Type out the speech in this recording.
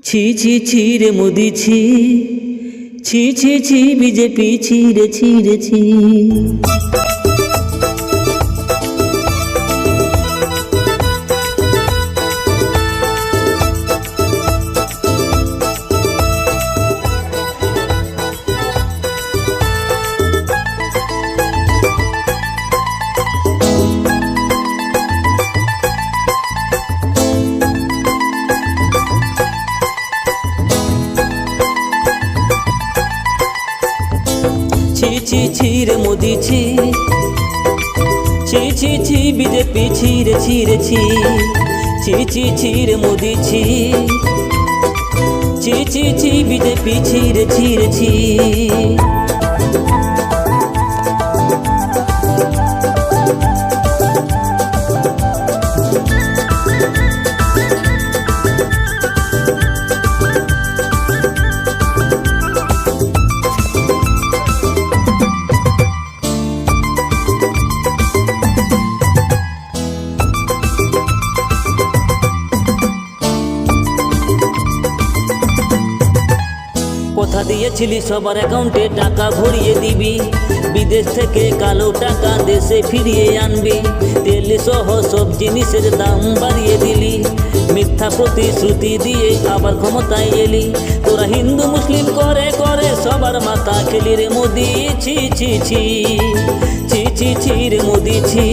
ছি ছি ছি রে মোদি ছি, ছি ছি ছি বিজেপি ছি রে ছি রে ছি। ছি ছি ছি রে মোদি ছি, ছি ছি ছি বিজেপি ছি রে ছি রে ছি। ছি ছি ছি রে মোদি ছি, ছি ছি ছি বিজেপি ছি রে ছি রে ছি। কথা দিয়েছিলি সবার অ্যাকাউন্টে টাকা ভরিয়ে দিবি, বিদেশ থেকে কালো টাকা দেশে ফিরিয়ে আনবি। তেল সহ সব জিনিসের দাম বাড়িয়ে দিলি, মিথ্যা প্রতিশ্রুতি দিয়ে আবার ক্ষমতায় এলি। তোরা হিন্দু মুসলিম করে করে সবার মাথা খেলি রে মোদি ছি ছি ছি, ছি ছি ছি রে মোদি ছি।